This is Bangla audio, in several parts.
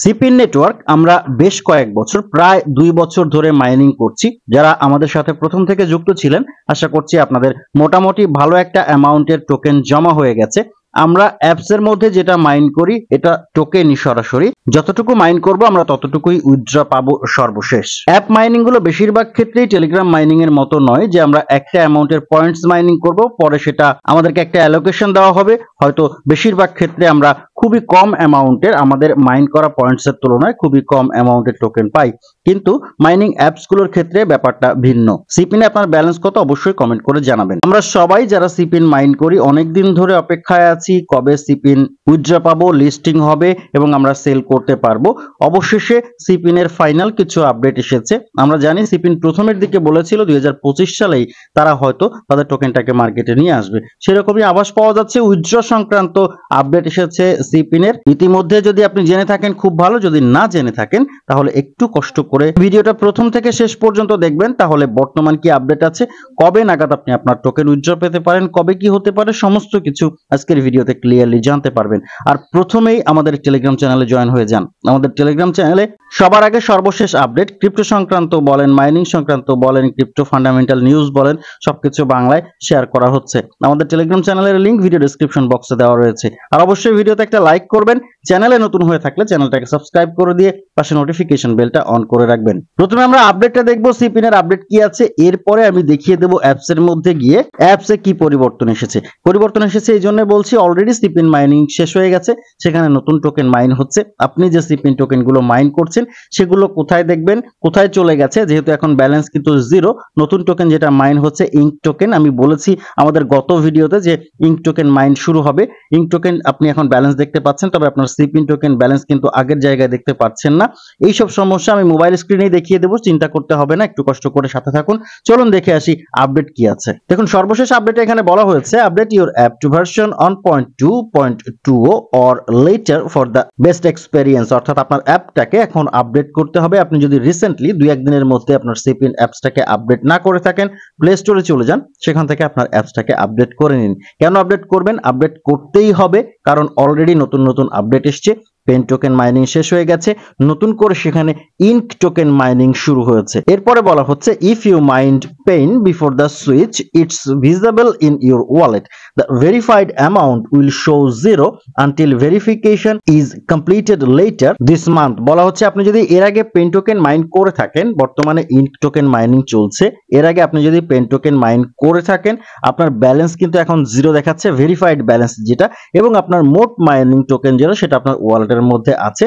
সিপিন নেটওয়ার্ক আমরা বেশ কয়েক বছর প্রায় 2 বছর ধরে মাইনিং করছি। যারা আমাদের সাথে প্রথম থেকে যুক্ত ছিলেন, আশা করছি আপনাদের মোটামুটি ভালো একটা অ্যামাউন্টের টোকেন জমা হয়ে গেছে। আমরা অ্যাপস এর মধ্যে যেটা মাইন করি এটা টোকেনই সরাসরি, যতটুকু মাইন করব আমরা ততটুকুই উইথড্র পাবো সর্বশেষ। অ্যাপ মাইনিং গুলো বেশিরভাগ ক্ষেত্রেই টেলিগ্রাম মাইনিং এর মতো নয় যে আমরা একটা অ্যামাউন্টের পয়েন্টস মাইনিং করব, পরে সেটা আমাদেরকে একটা অ্যালোকেশন দেওয়া হবে। হয়তো বেশিরভাগ ক্ষেত্রে আমরা খুবই কম অ্যামাউন্টের, আমাদের মাইন করা পয়েন্টস এর তুলনায় খুবই কম অ্যামাউন্টের টোকেন পাই, কিন্তু মাইনিং অ্যাপস গুলোর ক্ষেত্রে ব্যাপারটা ভিন্ন। সিপিনে আপনার ব্যালেন্স কত অবশ্যই কমেন্ট করে জানাবেন। আমরা সবাই যারা সিপিন মাইন করি অনেকদিন ধরে অপেক্ষায় আছি কবে সিপিন উইথড্র পাবো, লিস্টিং হবে এবং আমরা সেল করতে পারবো। অবশেষে সিপিন এর ফাইনাল কিছু আপডেট এসেছে। আমরা জানি সিপিন প্রথমের দিকে বলেছিল 2025 সালেই তারা হয়তো তাদের টোকেনটাকে মার্কেটে নিয়ে আসবে, সেরকমই আভাস পাওয়া যাচ্ছে। উইথড্র সংক্রান্ত আপডেট এসেছে সিপিনের। ইতিমধ্যে যদি আপনি জেনে থাকেন খুব ভালো, যদি না জেনে থাকেন তাহলে একটু কষ্ট করে ভিডিওটা প্রথম থেকে শেষ পর্যন্ত দেখবেন, তাহলে বর্তমান কি আপডেট আছে, কবে নাগাদ আপনি আপনার টোকেন উইথড্র পেতে পারেন, কবে কি হতে পারে, সমস্ত কিছু আজকের ভিডিওতে ক্লিয়ারলি জানতে পারবেন। আর প্রথমেই আমাদের টেলিগ্রাম চ্যানেলে জয়েন হয়ে যান। আমাদের টেলিগ্রাম চ্যানেলে সবার আগে সর্বশেষ আপডেট, ক্রিপ্টো সংক্রান্ত বলেন, মাইনিং সংক্রান্ত বলেন, ক্রিপ্টো ফান্ডামেন্টাল নিউজ বলেন, সবকিছু বাংলায় শেয়ার করা হচ্ছে। আমাদের টেলিগ্রাম চ্যানেলের লিংক ভিডিও ডেসক্রিপশন বক্সে দেওয়া রয়েছে। আর অবশ্যই ভিডিওতে একটা লাইক করবেন, চ্যানেলে নতুন হয়ে থাকলে চ্যানেলটাকে সাবস্ক্রাইব করে দিয়ে পাশে নোটিফিকেশন বেলটা অন করে রাখবেন। প্রথমে আমরা আপডেটটা দেখবো সিপিনের আপডেট কি আছে, এরপরে আমি দেখিয়ে দেবো অ্যাপস এর মধ্যে গিয়ে অ্যাপসে কি পরিবর্তন এসেছে। পরিবর্তন এসেছে এই জন্য বলছি, অলরেডি সিপিন মাইনিং শেষ হয়ে গেছে, সেখানে নতুন টোকেন মাইন হচ্ছে। আপনি যে সিপিন টোকেন গুলো মাইন করছেন সেগুলো কোথায় দেখবেন, কোথায় চলে গেছে, যেহেতু এখন ব্যালেন্স কিন্তু জিরো। নতুন টোকেন যেটা মাইন হচ্ছে ইঙ্ক টোকেন। আমি বলেছি আমাদের গত ভিডিওতে যে ইঙ্ক টোকেন মাইন শুরু হবে। ইঙ্ক টোকেন আপনি এখন ব্যালেন্স দেখতে পাচ্ছেন, তবে আপনার সিপিন টোকেন ব্যালেন্স কিন্তু আগের জায়গায় দেখতে পাচ্ছেন না। এইসব সমস্যা আমি মোবাইল স্ক্রিনেই দেখিয়ে দেবো, চিন্তা করতে হবে না, একটু কষ্ট করে সাথে থাকুন। চলুন দেখে আসি আপডেট কি আছে। দেখুন সর্বশেষ আপডেটে এখানে বলা হয়েছে, update your app to version 1.2.20 or later for the best experience. অর্থাৎ আপনার অ্যাপটাকে এখন আপডেট করতে হবে। আপনি যদি রিসেন্টলি 2-1 দিনের মধ্যে আপনার সিপিন অ্যাপসটাকে আপডেট না করে থাকেন, প্লে স্টোরে চলে যান, সেখান থেকে আপনার অ্যাপসটাকে আপডেট করে নিন। কেন আপডেট করবেন? আপডেট করতেই হবে, কারণ অলরেডি নতুন নতুন আপডেট এসছে। পেন টোকেন মাইনিং শেষ হয়ে গেছে, নতুন করে সেখানে ইঙ্ক টোকেন মাইনিং শুরু হয়েছে। এরপরে বলা হচ্ছে, if you mined pen before the switch it's visible in your wallet, the verified amount will show zero until verification is completed later this month. বলা হচ্ছে আপনি যদি এর আগে পেন টোকেন মাইন করে থাকেন, বর্তমানে ইঙ্ক টোকেন মাইনিং চলছে, এর আগে আপনি যদি পেন টোকেন মাইন করে থাকেন আপনার ব্যালেন্স কিন্তু এখন জিরো দেখাচ্ছে, ভেরিফাইড ব্যালেন্স যেটা, এবং আপনার মোট মাইনিং টোকেন যেটা সেটা আপনার ওয়ালেটের মধ্যে আছে।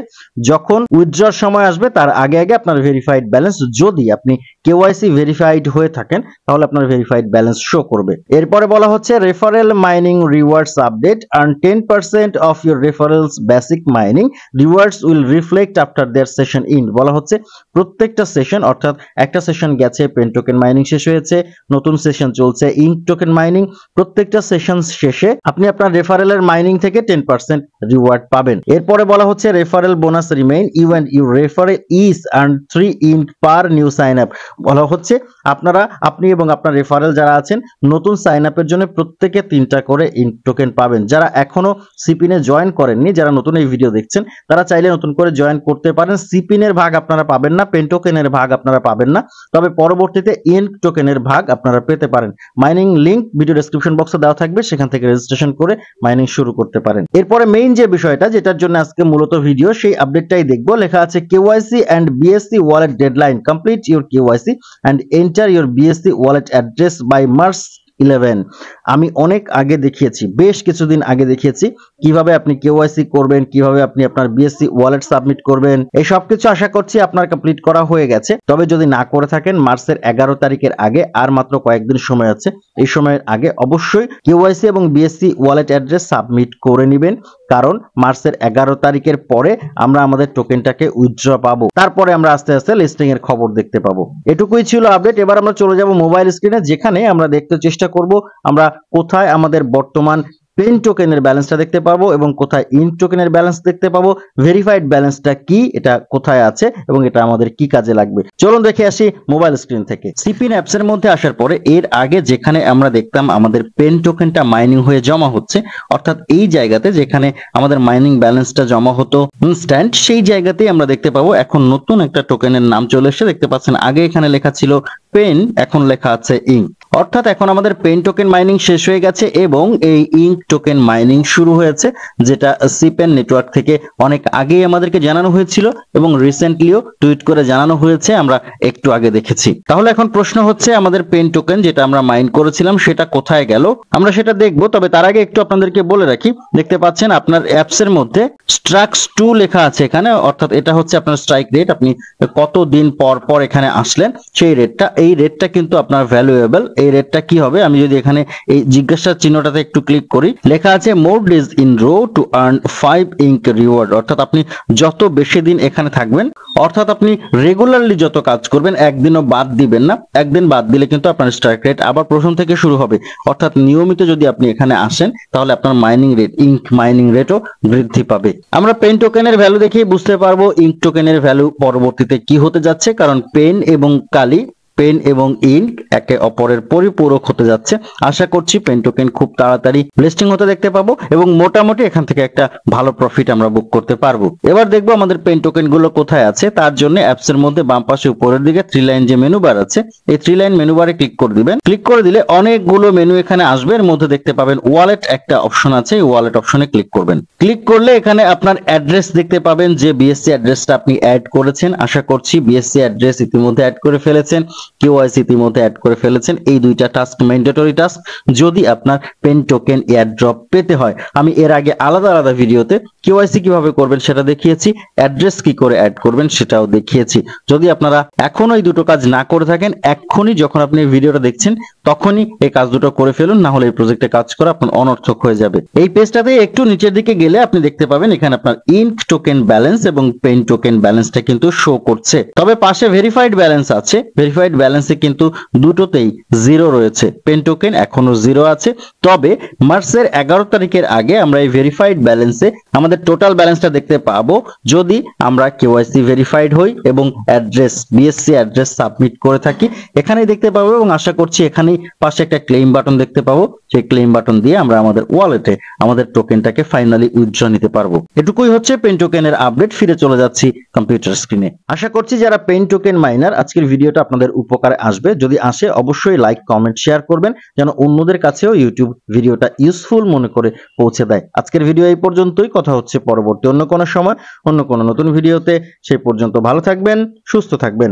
যখন উইথড্রর সময় আসবে তার আগে আগে আপনার ভেরিফাইড ব্যালেন্স, যদি আপনি কেওয়াইসি ভেরিফাইড হয়ে থাকেন তাহলে আপনার ভেরিফাইড ব্যালেন্স শো করবে। এরপরে বলা হচ্ছে, referral mining rewards update, earn 10% of your referrals basic mining rewards will reflect after their session ইন্ড। বলা হচ্ছে প্রত্যেকটা সেশন, অর্থাৎ একটা সেশন গেছে পেন টোকেন মাইনিং শেষ হয়েছে, নতুন সেশন চলছে ইঙ্ক টোকেন মাইনিং, প্রত্যেকটা সেশন শেষে আপনি আপনার রেফারেলের মাইনিং থেকে 10% রিওয়ার্ড পাবেন। এরপরে বলা হচ্ছে, referral bonus remain you and you referral is earn 3 ink per new sign up. বলা হচ্ছে আপনি এবং আপনার রেফারেল যারা আছেন নতুন সাইন আপের জন্য প্রত্যেকে 3টা করে ইঙ্ক টোকেন পাবেন। যারা এখনো সিপিনে জয়েন করেননি, যারা নতুন এই ভিডিও দেখছেন, তারা চাইলে নতুন করে জয়েন করতে পারেন। সিপিনের ভাগ আপনারা পাবেন না, পেন টোকেনের ভাগ আপনারা পাবেন না, তবে পরবর্তীতে ইঙ্ক টোকেনের ভাগ আপনারা পেতে পারেন। মাইনিং লিংক ভিডিও ডেসক্রিপশন বক্সে দেওয়া থাকবে, সেখান থেকে রেজিস্ট্রেশন করে মাইনিং শুরু করতে পারেন। এরপরে মেইন যে বিষয়টা, যেটার জন্য আজকে মূলত ভিডিও, সেই আপডেটটাই দেখবো। লেখা আছে, KYC and BSC wallet deadline, complete your KYC and enter your BSC wallet address by March 11। আমি অনেক আগে দেখিয়েছি, বেশ কিছুদিন আগে দেখিয়েছি কিভাবে আপনি কেওয়াইসি করবেন, কিভাবে আপনি আপনার বিএসসি ওয়ালেট সাবমিট করবেন। এই সব কিছু আশা করছি আপনার কমপ্লিট করা হয়ে গেছে। তবে যদি না করে থাকেন, মার্চের 11 তারিখের আগে আর মাত্র কয়েকদিন সময় আছে, এই সময়ের আগে অবশ্যই কেওয়াইসি এবং বিএসসি ওয়ালেট অ্যাড্রেস সাবমিট করে নেবেন, কারণ মার্চের 11 তারিখের পরে আমরা আমাদের টোকেনটাকে উইথড্র পাবো, তারপরে আমরা আস্তে আস্তে লিস্টিং এর খবর দেখতে পাবো। এটুকুই ছিল আপডেট। এবার আমরা চলে যাব মোবাইল স্ক্রিনে, যেখানে আমরা দেখতে চেষ্টা করব আমরা কোথায় আমাদের বর্তমান পেন টোকেনের ব্যালেন্সটা দেখতে পাবো এবং কোথায় ইঙ্ক টোকেনের ব্যালেন্স দেখতে পাবো, ভেরিফাইড ব্যালেন্সটা কি, এটা কোথায় আছে এবং এটা আমাদের কি কাজে লাগবে। চলুন দেখে আসি মোবাইল স্ক্রিন থেকে। সিপিন অ্যাপস এর মধ্যে আসার পরে এর আগে যেখানে আমরা দেখতাম আমাদের পেন টোকেনটা মাইনিং হয়ে জমা হচ্ছে, অর্থাৎ এই জায়গাতে যেখানে আমাদের মাইনিং ব্যালেন্সটা জমা হতো ইনস্ট্যান্ট, সেই জায়গাতেই আমরা দেখতে পাবো এখন নতুন একটা টোকেনের নাম চলে এসেছে। দেখতে পাচ্ছেন আগে এখানে লেখা ছিল পেন, এখন লেখা আছে ইঙ্ক। অর্থাৎ এখন আমাদের পেন টোকেন মাইনিং শেষ হয়ে গেছে এবং এই ইঙ্ক টোকেন মাইনিং শুরু হয়েছে, যেটা সিপেন নেটওয়ার্ক থেকে অনেক আগেই আমাদেরকে জানানো হয়েছিল এবং রিসেন্টলিও টুইট করে জানানো হয়েছে, আমরা একটু আগে দেখেছি। তাহলে এখন প্রশ্ন হচ্ছে আমাদের পেন টোকেন যেটা আমরা মাইন করেছিলাম সেটা কোথায় গেল, আমরা সেটা দেখবো। তবে তার আগে একটু আপনাদেরকে বলে রাখি, দেখতে পাচ্ছেন আপনার অ্যাপস এর মধ্যে স্ট্রাক্স 2 লেখা আছে এখানে, অর্থাৎ এটা হচ্ছে আপনার স্ট্রাইক রেট, আপনি কতদিন পর পর এখানে আসলেন সেই রেটটা। এই রেটটা কিন্তু আপনার ভ্যালুয়েবল। এই রেটটা কি হবে, আমি যদি এখানে এই জিজ্ঞাসা চিহ্নটাতে একটু ক্লিক করি, লেখা আছে মোর days in row to earn 5 ink reward. অর্থাৎ আপনি যত বেশি দিন এখানে থাকবেন, অর্থাৎ আপনি রেগুলারলি যত কাজ করবেন, একদিনও বাদ দিবেন না, একদিন বাদ দিলে কিন্তু আপনার স্ট্রাইক রেট আবার প্রথম থেকে শুরু হবে। অর্থাৎ নিয়মিত যদি আপনি এখানে আসেন তাহলে আপনার মাইনিং রেট, ইঙ্ক মাইনিং রেটও বৃদ্ধি পাবে। আমরা পেন টোকেনের ভ্যালু দেখেই বুঝতে পারবো ইঙ্ক টোকেনের ভ্যালু পরবর্তীতে কি হতে যাচ্ছে, কারণ পেন এবং কালি, পেন এবং ইঙ্ক একে অপরের পরিপূরক হতে যাচ্ছে। আশা করছি পেন টোকেন খুব তাড়াতাড়ি লিস্টিং হতে দেখতে পাবো এবং মোটামুটি এখান থেকে একটা ভালো প্রফিট আমরা বুক করতে পারবো। এবার দেখবো আমাদের পেন টোকেন গুলো কোথায় আছে। তার জন্য অ্যাপস এর মধ্যে বাম পাশে উপরের দিকে 3 লাইন যে মেনু বার আছে, এই 3 লাইন মেনু বারে ক্লিক করে দিবেন। ক্লিক করে দিলে অনেকগুলো মেনু এখানে আসবে, এর মধ্যে দেখতে পাবেন ওয়ালেট একটা অপশন আছে, এই ওয়ালেট অপশনে ক্লিক করবেন। ক্লিক করলে এখানে আপনার অ্যাড্রেস দেখতে পাবেন, যে বিএসসি অ্যাড্রেসটা আপনি অ্যাড করেছেন। আশা করছি বিএসসি অ্যাড্রেস ইতিমধ্যে অ্যাড করে ফেলেছেন, কেওয়াইসি ইতিমধ্যে অ্যাড করে ফেলেছেন। এই দুইটা টাস্ক ম্যান্ডেটরি টাস্ক যদি আপনার পেন টোকেন এয়ারড্রপ পেতে হয়। আমি এর আগে আলাদা আলাদা ভিডিওতে কেওয়াইসি কিভাবে করবেন সেটা দেখিয়েছি, অ্যাড্রেস কি করে অ্যাড করবেন সেটাও দেখিয়েছি। যদি আপনারা এখনো এই দুটো কাজ না করে থাকেন, এক্ষুনি যখন আপনি ভিডিওটা দেখছেন তখনই এই কাজ দুটো করে ফেলুন, না হলে এই প্রজেক্টে কাজ করা আপনার অনর্থক হয়ে যাবে। এই পেজটাতে একটু নিচের দিকে গেলে আপনি দেখতে পাবেন এখানে আপনার ইঙ্ক টোকেন ব্যালেন্স এবং পেন টোকেন ব্যালেন্সটা কিন্তু শো করছে। তবে পাশে ভেরিফাইড ব্যালেন্স আছে, ভেরিফাইড ব্যালেন্সে কিন্তু দুটোতেই জিরো রয়েছে। পেন টোকেন এখনো জিরো আছে, তবে মার্চের 11 তারিখের আগে আমরা এই ভেরিফাইড ব্যালেন্সে আমাদের টোটাল ব্যালেন্সটা দেখতে পাবো যদি আমরা কেওয়াইসি ভেরিফাইড হই এবং অ্যাড্রেস, বিএসসি অ্যাড্রেস সাবমিট করে থাকি। এখানেই দেখতে পাবো এবং আশা করছি এখানেই পাশে একটা ক্লেম বাটন দেখতে পাবো, সেই ক্লেম বাটন দিয়ে আমরা আমাদের ওয়ালেটে আমাদের টোকেনটাকে ফাইনালি উইথড্র নিতে পারবো। এটুকুই হচ্ছে পেন টোকেনের আপডেট। ফিরে চলে যাচ্ছি কম্পিউটার স্ক্রিনে। আশা করছি যারা পেন টোকেন মাইনার, আজকের ভিডিওটা আপনাদের উপকারে আসবে। যদি আসে অবশ্যই লাইক, কমেন্ট, শেয়ার করবেন যেন অন্যদের কাছেও ইউটিউব ভিডিওটা ইউজফুল মনে করে পৌঁছে দেয়। আজকের ভিডিও এই পর্যন্তই, কথা হচ্ছে পরবর্তী অন্য কোনো সময় অন্য কোনো নতুন ভিডিওতে। সেই পর্যন্ত ভালো থাকবেন, সুস্থ থাকবেন।